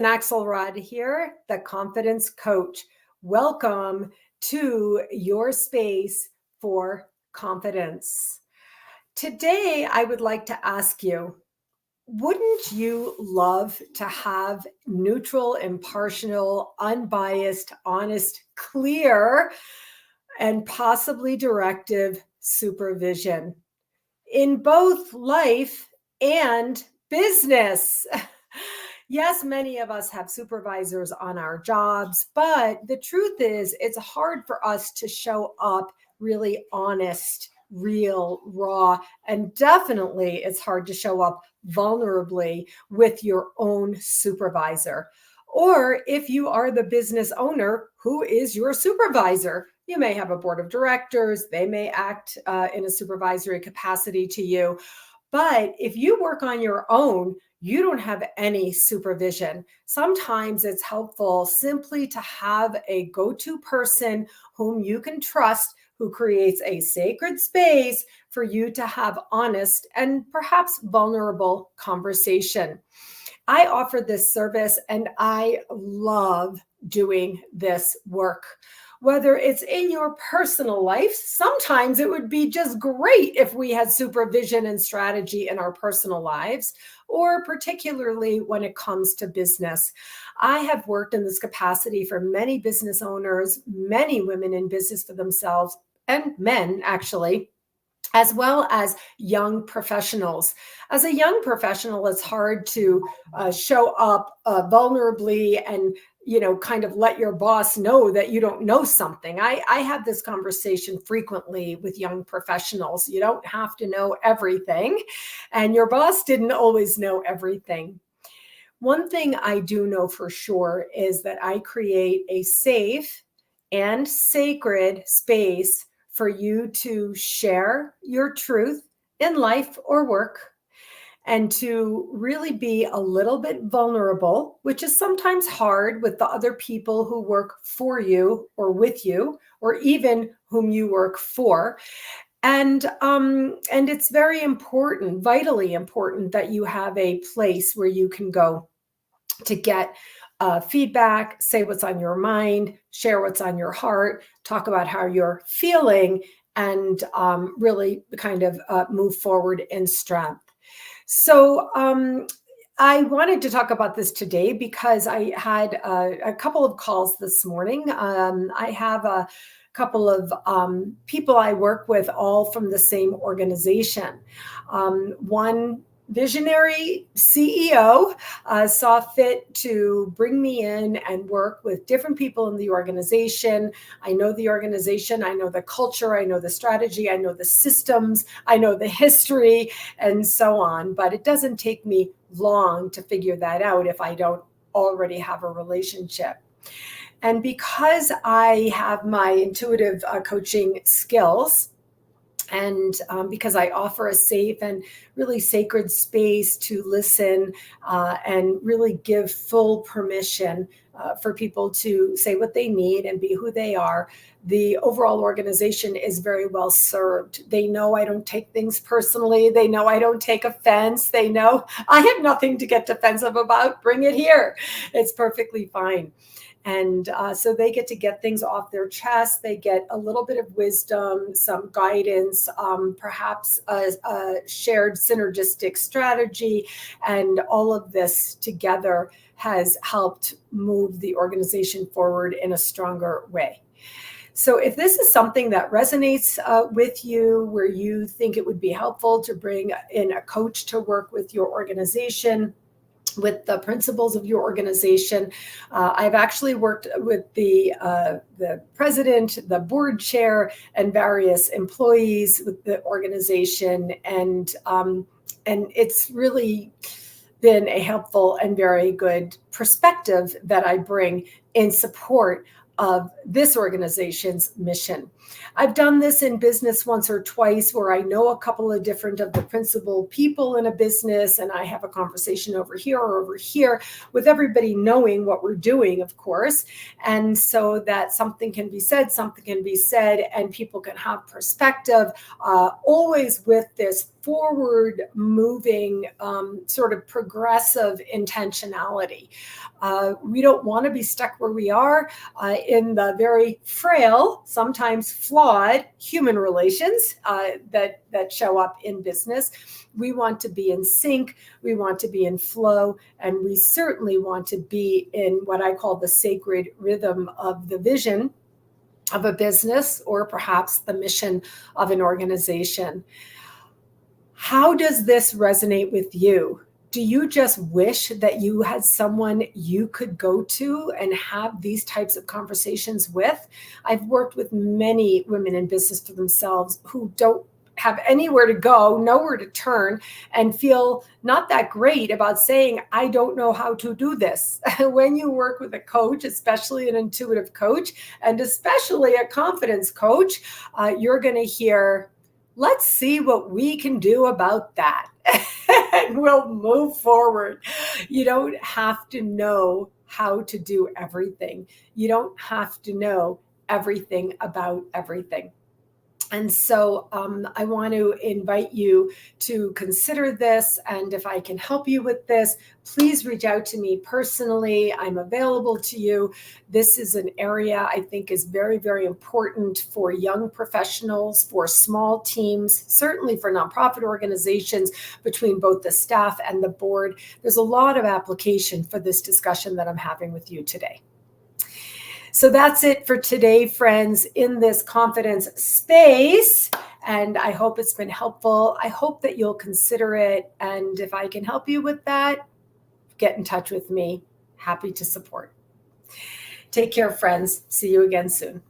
Axelrod here, the confidence coach. Welcome to your space for confidence. Today, I would like to ask you, wouldn't you love to have neutral, impartial, unbiased, honest, clear, and possibly directive supervision in both life and business? Yes, many of us have supervisors on our jobs, but the truth is, it's hard for us to show up really honest, real, raw, and definitely it's hard to show up vulnerably with your own supervisor. Or if you are the business owner, who is your supervisor? You may have a board of directors, they may act in a supervisory capacity to you. But if you work on your own, you don't have any supervision. Sometimes it's helpful simply to have a go-to person whom you can trust, who creates a sacred space for you to have honest and perhaps vulnerable conversation. I offer this service and I love doing this work. Whether it's in your personal life, sometimes it would be just great if we had supervision and strategy in our personal lives, or particularly when it comes to business. I have worked in this capacity for many business owners, many women in business for themselves, and men actually, as well as young professionals. As a young professional, it's hard to show up vulnerably and kind of let your boss know that you don't know something. I have this conversation frequently with young professionals. You don't have to know everything, and your boss didn't always know everything. One thing I do know for sure is that I create a safe and sacred space for you to share your truth in life or work, and to really be a little bit vulnerable, which is sometimes hard with the other people who work for you or with you, or even whom you work for. And it's very important, vitally important, that you have a place where you can go to get feedback, say what's on your mind, share what's on your heart, talk about how you're feeling, and really kind of move forward in strength. So I wanted to talk about this today because I had a couple of calls this morning. I have a couple of people I work with, all from the same organization. One visionary CEO saw fit to bring me in and work with different people in the organization. I know the organization, I know the culture, I know the strategy, I know the systems, I know the history, and so on. But it doesn't take me long to figure that out if I don't already have a relationship. And because I have my intuitive coaching skills, and because I offer a safe and really sacred space to listen and really give full permission for people to say what they need and be who they are, the overall organization is very well served. They know I don't take things personally. They know I don't take offense. They know I have nothing to get defensive about. Bring it here. It's perfectly fine. And so they get things off their chest. They get a little bit of wisdom, some guidance, perhaps a shared synergistic strategy. And all of this together has helped move the organization forward in a stronger way. So if this is something that resonates with you, where you think it would be helpful to bring in a coach to work with your organization, with the principles of your organization. I've actually worked with the president, the board chair, and various employees with the organization, and it's really been a helpful and very good perspective that I bring in support of this organization's mission. I've done this in business once or twice, where I know a couple of different of the principal people in a business, and I have a conversation over here or over here, with everybody knowing what we're doing, of course. And so that something can be said, and people can have perspective, always with this forward moving, sort of progressive intentionality. We don't want to be stuck where we are in the very frail, sometimes flawed human relations that show up in business. We want to be in sync, we want to be in flow, and we certainly want to be in what I call the sacred rhythm of the vision of a business, or perhaps the mission of an organization. How does this resonate with you? Do you just wish that you had someone you could go to and have these types of conversations with? I've worked with many women in business for themselves who don't have anywhere to go, nowhere to turn, and feel not that great about saying, I don't know how to do this. When you work with a coach, especially an intuitive coach, and especially a confidence coach, you're going to hear, let's see what we can do about that. And we'll move forward. You don't have to know how to do everything. You don't have to know everything about everything. And so I want to invite you to consider this. And if I can help you with this, please reach out to me personally. I'm available to you. This is an area I think is very, very important for young professionals, for small teams, certainly for nonprofit organizations, between both the staff and the board. There's a lot of application for this discussion that I'm having with you today. So that's it for today, friends, in this confidence space. And I hope it's been helpful. I hope that you'll consider it. And if I can help you with that, get in touch with me. Happy to support. Take care, friends. See you again soon.